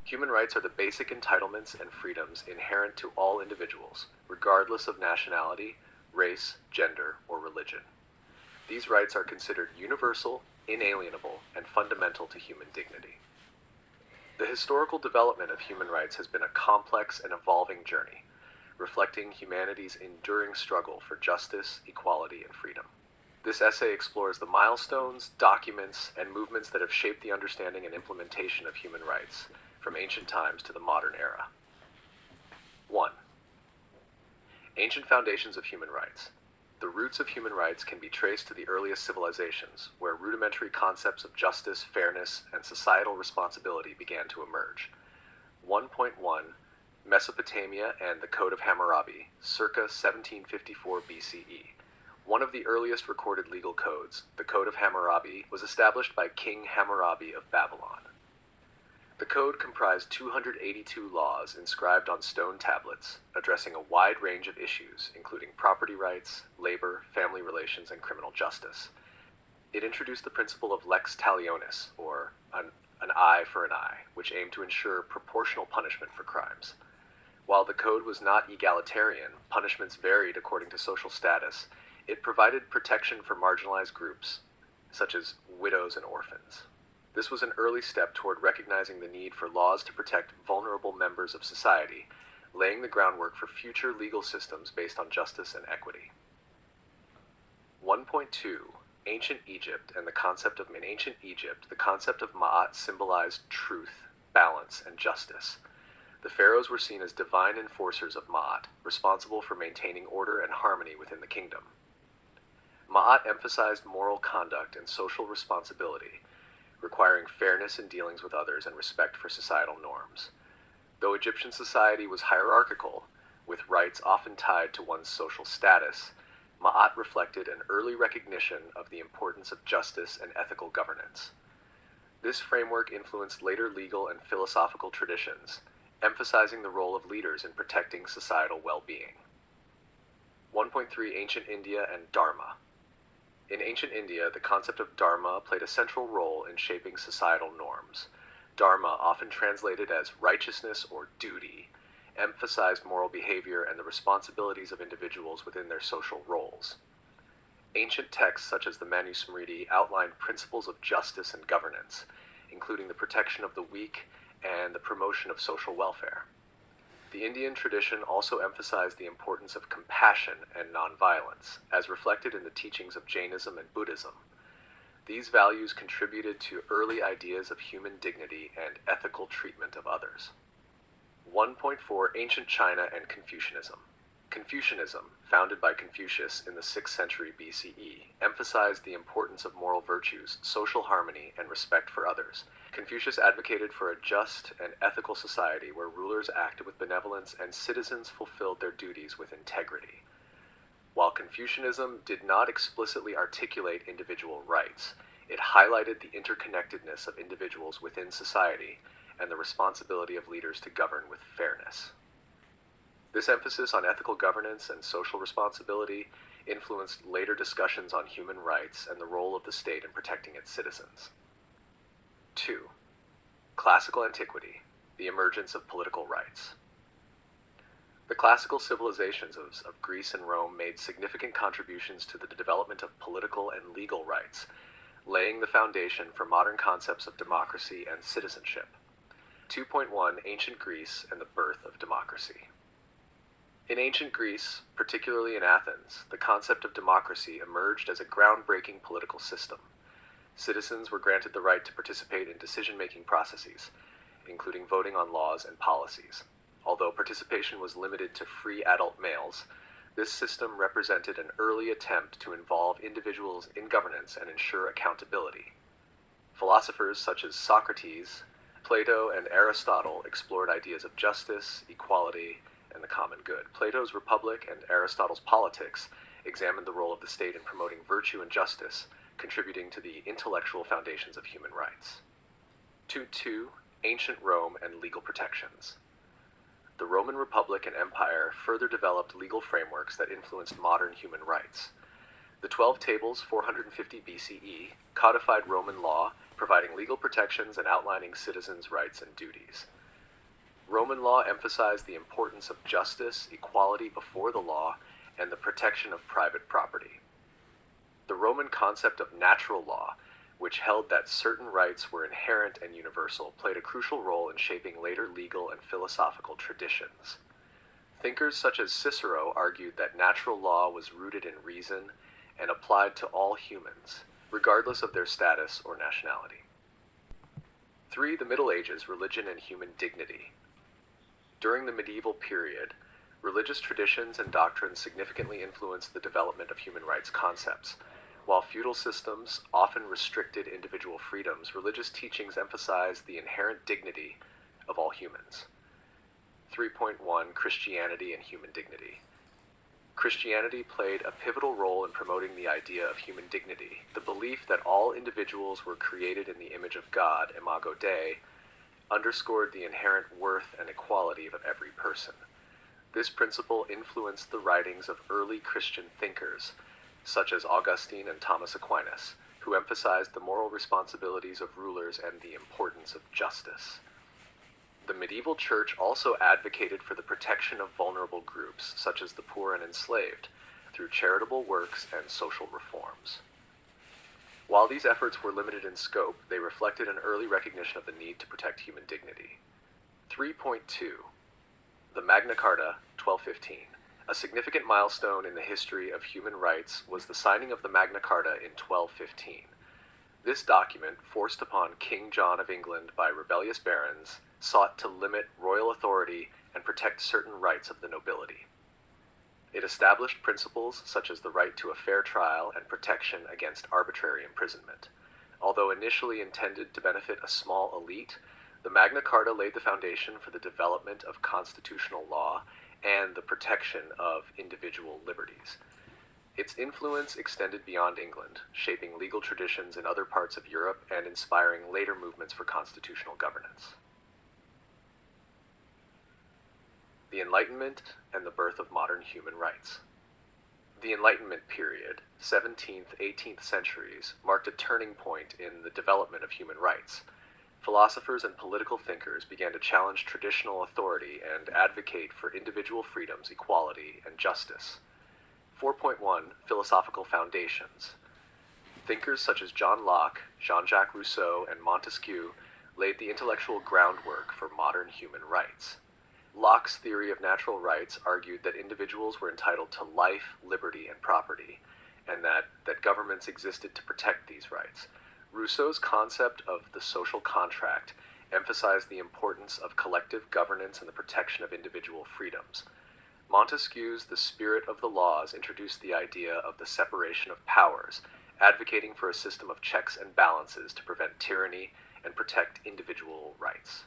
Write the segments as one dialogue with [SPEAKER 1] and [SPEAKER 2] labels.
[SPEAKER 1] Human rights are the basic entitlements and freedoms inherent to all individuals, regardless of nationality, race, gender, or religion. These rights are considered universal, inalienable, and fundamental to human dignity. The historical development of human rights has been a complex and evolving journey, reflecting humanity's enduring struggle for justice, equality, and freedom. This essay explores the milestones, documents, and movements that have shaped the understanding and implementation of human rights, from ancient times to the modern era. 1. Ancient foundations of human rights. The roots of human rights can be traced to the earliest civilizations, where rudimentary concepts of justice, fairness, and societal responsibility began to emerge. 1.1 Mesopotamia and the Code of Hammurabi, circa 1754 BCE. One of the earliest recorded legal codes, the Code of Hammurabi, was established by King Hammurabi of Babylon. The code comprised 282 laws inscribed on stone tablets, addressing a wide range of issues, including property rights, labor, family relations, and criminal justice. It introduced the principle of lex talionis, or an eye for an eye, which aimed to ensure proportional punishment for crimes. While the code was not egalitarian, punishments varied according to social status. It provided protection for marginalized groups, such as widows and orphans. This was an early step toward recognizing the need for laws to protect vulnerable members of society, laying the groundwork for future legal systems based on justice and equity. 1.2 Ancient Egypt and the concept of in ancient Egypt, the concept of Ma'at symbolized truth, balance, and justice. The pharaohs were seen as divine enforcers of Ma'at, responsible for maintaining order and harmony within the kingdom. Ma'at emphasized moral conduct and social responsibility, requiring fairness in dealings with others and respect for societal norms. Though Egyptian society was hierarchical, with rights often tied to one's social status, Ma'at reflected an early recognition of the importance of justice and ethical governance. This framework influenced later legal and philosophical traditions, emphasizing the role of leaders in protecting societal well-being. 1.3 Ancient India and Dharma. In ancient India, the concept of dharma played a central role in shaping societal norms. Dharma, often translated as righteousness or duty, emphasized moral behavior and the responsibilities of individuals within their social roles. Ancient texts such as the Manusmriti outlined principles of justice and governance, including the protection of the weak and the promotion of social welfare. The Indian tradition also emphasized the importance of compassion and nonviolence, as reflected in the teachings of Jainism and Buddhism. These values contributed to early ideas of human dignity and ethical treatment of others. 1.4 Ancient China and Confucianism. Confucianism, founded by Confucius in the 6th century BCE, emphasized the importance of moral virtues, social harmony, and respect for others. Confucius advocated for a just and ethical society where rulers acted with benevolence and citizens fulfilled their duties with integrity. While Confucianism did not explicitly articulate individual rights, it highlighted the interconnectedness of individuals within society and the responsibility of leaders to govern with fairness. This emphasis on ethical governance and social responsibility influenced later discussions on human rights and the role of the state in protecting its citizens. 2. Classical Antiquity, the emergence of political rights. The classical civilizations of Greece and Rome made significant contributions to the development of political and legal rights, laying the foundation for modern concepts of democracy and citizenship. 2.1 Ancient Greece and the birth of democracy. In ancient Greece, particularly in Athens, the concept of democracy emerged as a groundbreaking political system. Citizens were granted the right to participate in decision-making processes, including voting on laws and policies. Although participation was limited to free adult males, this system represented an early attempt to involve individuals in governance and ensure accountability. Philosophers such as Socrates, Plato, and Aristotle explored ideas of justice, equality, and the common good. Plato's Republic and Aristotle's Politics examined the role of the state in promoting virtue and justice, contributing to the intellectual foundations of human rights. 2.2 Ancient Rome and legal protections. The Roman Republic and Empire further developed legal frameworks that influenced modern human rights. The 12 Tables, 450 BCE, codified Roman law, providing legal protections and outlining citizens' rights and duties. Roman law emphasized the importance of justice, equality before the law, and the protection of private property. The Roman concept of natural law, which held that certain rights were inherent and universal, played a crucial role in shaping later legal and philosophical traditions. Thinkers such as Cicero argued that natural law was rooted in reason and applied to all humans, regardless of their status or nationality. 3. The Middle Ages, religion and human dignity. During the medieval period, religious traditions and doctrines significantly influenced the development of human rights concepts. While feudal systems often restricted individual freedoms, religious teachings emphasized the inherent dignity of all humans. 3.1 Christianity and human dignity. Christianity played a pivotal role in promoting the idea of human dignity, the belief that all individuals were created in the image of God, Imago Dei, underscored the inherent worth and equality of every person. This principle influenced the writings of early Christian thinkers, such as Augustine and Thomas Aquinas, who emphasized the moral responsibilities of rulers and the importance of justice. The medieval church also advocated for the protection of vulnerable groups, such as the poor and enslaved, through charitable works and social reforms. While these efforts were limited in scope, they reflected an early recognition of the need to protect human dignity. 3.2 The Magna Carta, 1215. A significant milestone in the history of human rights was the signing of the Magna Carta in 1215. This document, forced upon King John of England by rebellious barons, sought to limit royal authority and protect certain rights of the nobility. It established principles such as the right to a fair trial and protection against arbitrary imprisonment. Although initially intended to benefit a small elite, the Magna Carta laid the foundation for the development of constitutional law and the protection of individual liberties. Its influence extended beyond England, shaping legal traditions in other parts of Europe and inspiring later movements for constitutional governance. The Enlightenment and the birth of modern human rights. The Enlightenment period, 17th, 18th centuries, marked a turning point in the development of human rights. Philosophers and political thinkers began to challenge traditional authority and advocate for individual freedoms, equality, and justice. 4.1 Philosophical foundations. Thinkers such as John Locke, Jean-Jacques Rousseau, and Montesquieu laid the intellectual groundwork for modern human rights. Locke's theory of natural rights argued that individuals were entitled to life, liberty, and property, and that governments existed to protect these rights. Rousseau's concept of the social contract emphasized the importance of collective governance and the protection of individual freedoms. Montesquieu's The Spirit of the Laws introduced the idea of the separation of powers, advocating for a system of checks and balances to prevent tyranny and protect individual rights.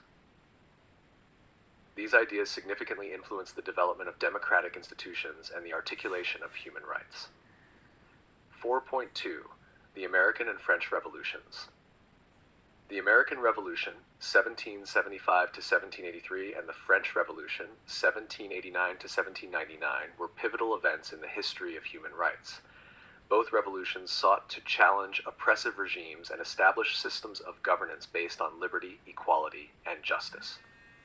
[SPEAKER 1] These ideas significantly influenced the development of democratic institutions and the articulation of human rights. 4.2 The American and French Revolutions. The American Revolution, 1775 to 1783, and the French Revolution, 1789 to 1799, were pivotal events in the history of human rights. Both revolutions sought to challenge oppressive regimes and establish systems of governance based on liberty, equality, and justice.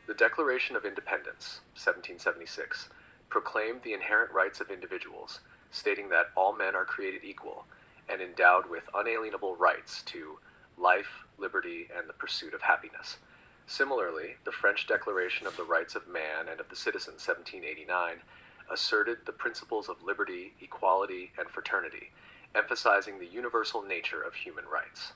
[SPEAKER 1] The Declaration of Independence, 1776, proclaimed the inherent rights of individuals, stating that all men are created equal and endowed with unalienable rights to life, liberty, and the pursuit of happiness. Similarly, the French Declaration of the Rights of Man and of the Citizen, 1789, asserted the principles of liberty, equality, and fraternity, emphasizing the universal nature of human rights.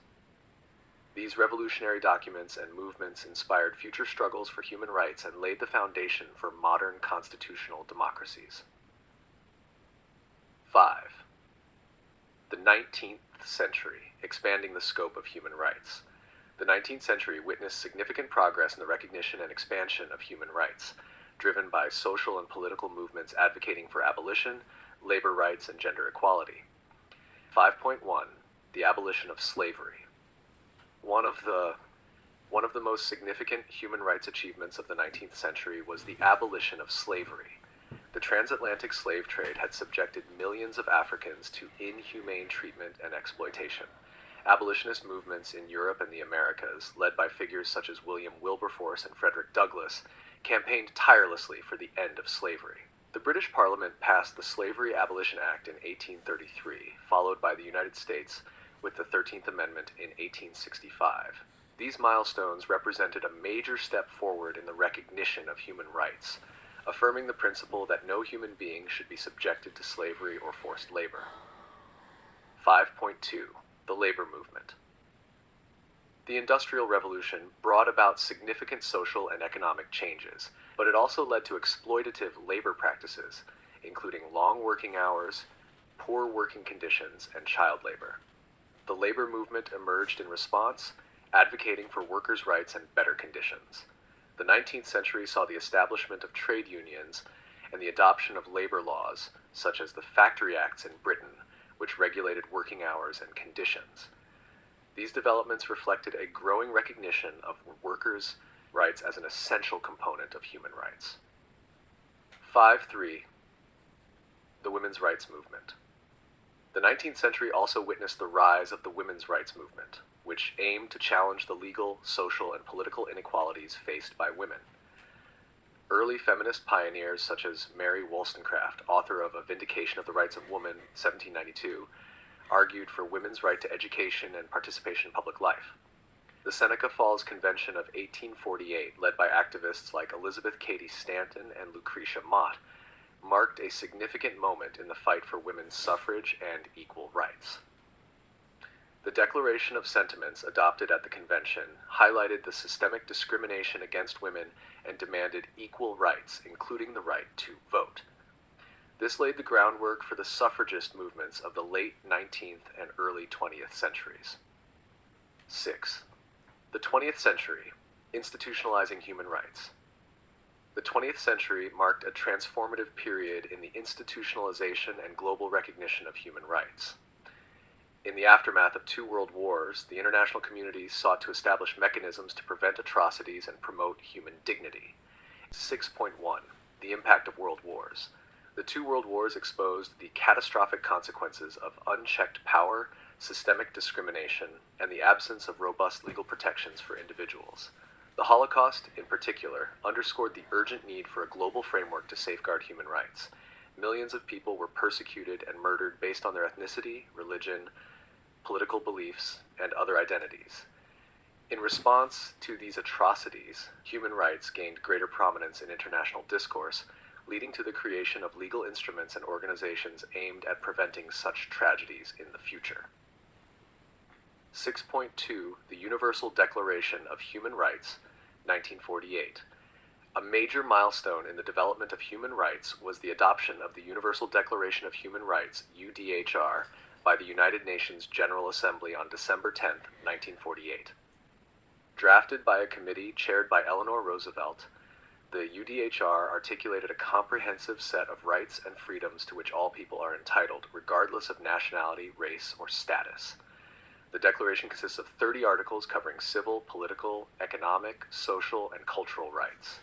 [SPEAKER 1] These revolutionary documents and movements inspired future struggles for human rights and laid the foundation for modern constitutional democracies. 5. The 19th century, expanding the scope of human rights. The 19th century witnessed significant progress in the recognition and expansion of human rights, driven by social and political movements advocating for abolition, labor rights, and gender equality. 5.1 The abolition of slavery. One of the most significant human rights achievements of the 19th century was the abolition of slavery. The transatlantic slave trade had subjected millions of Africans to inhumane treatment and exploitation. Abolitionist movements in Europe and the Americas, led by figures such as William Wilberforce and Frederick Douglass, campaigned tirelessly for the end of slavery. The British Parliament passed the Slavery Abolition Act in 1833, followed by the United States with the 13th Amendment in 1865. These milestones represented a major step forward in the recognition of human rights, affirming the principle that no human being should be subjected to slavery or forced labor. 5.2. The Labor Movement. The Industrial Revolution brought about significant social and economic changes, but it also led to exploitative labor practices, including long working hours, poor working conditions, and child labor. The labor movement emerged in response, advocating for workers' rights and better conditions. The 19th century saw the establishment of trade unions and the adoption of labor laws, such as the Factory Acts in Britain, which regulated working hours and conditions. These developments reflected a growing recognition of workers' rights as an essential component of human rights. 5.3. The Women's Rights Movement. The 19th century also witnessed the rise of the women's rights movement, which aimed to challenge the legal, social, and political inequalities faced by women. Early feminist pioneers such as Mary Wollstonecraft, author of A Vindication of the Rights of Woman, 1792, argued for women's right to education and participation in public life. The Seneca Falls Convention of 1848, led by activists like Elizabeth Cady Stanton and Lucretia Mott, marked a significant moment in the fight for women's suffrage and equal rights. The Declaration of Sentiments adopted at the convention highlighted the systemic discrimination against women and demanded equal rights, including the right to vote. This laid the groundwork for the suffragist movements of the late 19th and early 20th centuries. 6. The 20th century, institutionalizing human rights. The 20th century marked a transformative period in the institutionalization and global recognition of human rights. In the aftermath of 2 world wars, the international community sought to establish mechanisms to prevent atrocities and promote human dignity. 6.1. The impact of world wars. The 2 world wars exposed the catastrophic consequences of unchecked power, systemic discrimination, and the absence of robust legal protections for individuals. The Holocaust, in particular, underscored the urgent need for a global framework to safeguard human rights. Millions of people were persecuted and murdered based on their ethnicity, religion, political beliefs, and other identities. In response to these atrocities, human rights gained greater prominence in international discourse, leading to the creation of legal instruments and organizations aimed at preventing such tragedies in the future. 6.2. The Universal Declaration of Human Rights, 1948. A major milestone in the development of human rights was the adoption of the Universal Declaration of Human Rights, UDHR, by the United Nations General Assembly on December 10, 1948. Drafted by a committee chaired by Eleanor Roosevelt, the UDHR articulated a comprehensive set of rights and freedoms to which all people are entitled, regardless of nationality, race, or status. The Declaration consists of 30 articles covering civil, political, economic, social, and cultural rights.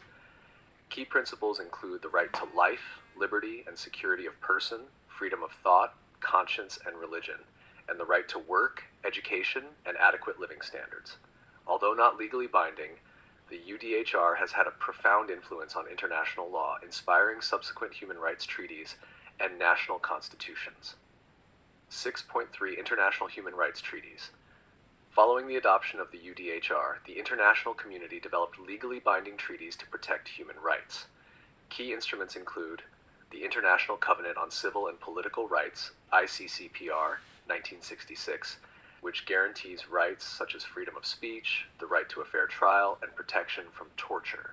[SPEAKER 1] Key principles include the right to life, liberty, and security of person, freedom of thought, conscience, and religion, and the right to work, education, and adequate living standards. Although not legally binding, the UDHR has had a profound influence on international law, inspiring subsequent human rights treaties and national constitutions. 6.3. International Human Rights Treaties. Following the adoption of the UDHR, the international community developed legally binding treaties to protect human rights. Key instruments include the International Covenant on Civil and Political Rights, ICCPR, 1966, which guarantees rights such as freedom of speech, the right to a fair trial, and protection from torture.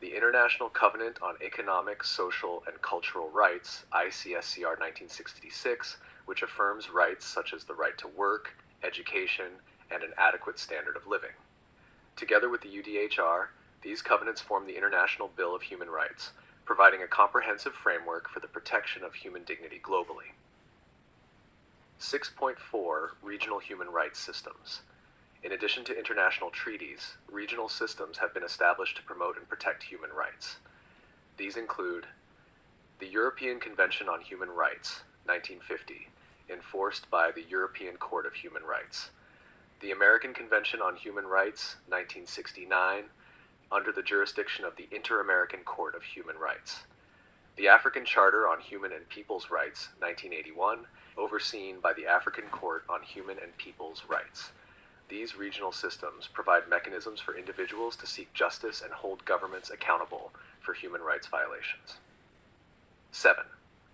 [SPEAKER 1] The International Covenant on Economic, Social, and Cultural Rights, ICSCR 1966, which affirms rights such as the right to work, education, and an adequate standard of living. Together with the UDHR, these covenants form the International Bill of Human Rights, providing a comprehensive framework for the protection of human dignity globally. 6.4. Regional Human Rights Systems. In addition to international treaties, regional systems have been established to promote and protect human rights. These include the European Convention on Human Rights, 1950, enforced by the European Court of Human Rights. The American Convention on Human Rights, 1969, under the jurisdiction of the Inter-American Court of Human Rights. The African Charter on Human and People's Rights, 1981, overseen by the African Court on Human and People's Rights. These regional systems provide mechanisms for individuals to seek justice and hold governments accountable for human rights violations. 7.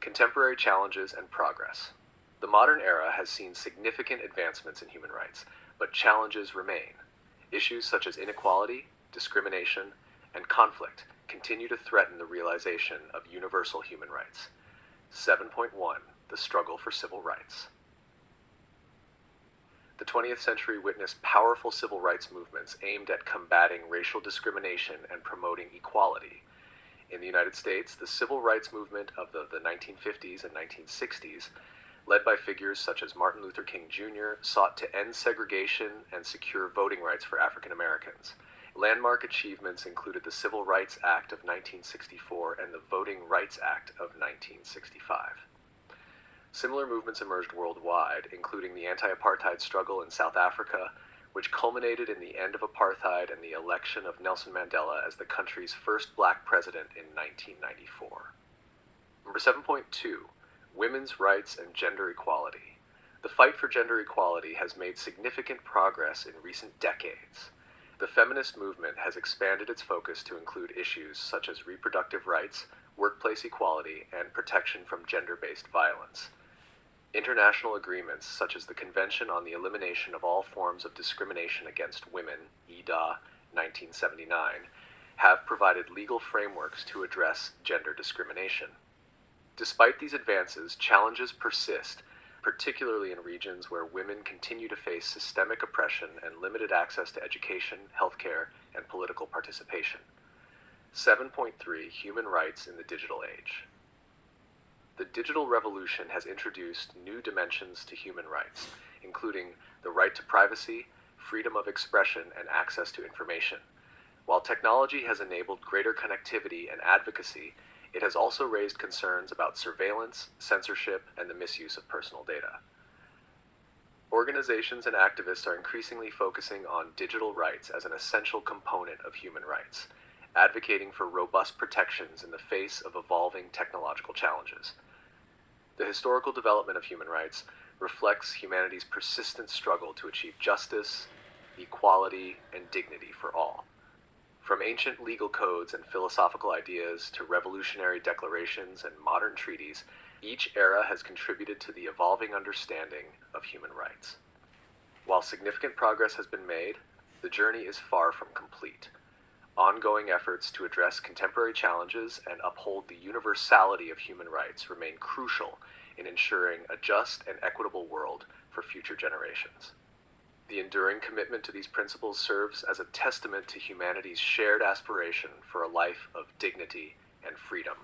[SPEAKER 1] Contemporary challenges and progress. The modern era has seen significant advancements in human rights, but challenges remain. Issues such as inequality, discrimination, and conflict continue to threaten the realization of universal human rights. 7.1. The struggle for civil rights. The 20th century witnessed powerful civil rights movements aimed at combating racial discrimination and promoting equality. In the United States, the civil rights movement of the 1950s and 1960s, led by figures such as Martin Luther King Jr., sought to end segregation and secure voting rights for African Americans. Landmark achievements included the Civil Rights Act of 1964 and the Voting Rights Act of 1965. Similar movements emerged worldwide, including the anti-apartheid struggle in South Africa, which culminated in the end of apartheid and the election of Nelson Mandela as the country's first black president in 1994. Number 7.2, Women's Rights and Gender Equality. The fight for gender equality has made significant progress in recent decades. The feminist movement has expanded its focus to include issues such as reproductive rights, workplace equality, and protection from gender-based violence. International agreements such as the Convention on the Elimination of All Forms of Discrimination Against Women, EDA, 1979, have provided legal frameworks to address gender discrimination. Despite these advances, challenges persist, particularly in regions where women continue to face systemic oppression and limited access to education, healthcare, and political participation. 7.3. Human Rights in the Digital Age. The digital revolution has introduced new dimensions to human rights, including the right to privacy, freedom of expression, and access to information. While technology has enabled greater connectivity and advocacy, it has also raised concerns about surveillance, censorship, and the misuse of personal data. Organizations and activists are increasingly focusing on digital rights as an essential component of human rights, advocating for robust protections in the face of evolving technological challenges. The historical development of human rights reflects humanity's persistent struggle to achieve justice, equality, and dignity for all. From ancient legal codes and philosophical ideas to revolutionary declarations and modern treaties, each era has contributed to the evolving understanding of human rights. While significant progress has been made, the journey is far from complete. Ongoing efforts to address contemporary challenges and uphold the universality of human rights remain crucial in ensuring a just and equitable world for future generations. The enduring commitment to these principles serves as a testament to humanity's shared aspiration for a life of dignity and freedom.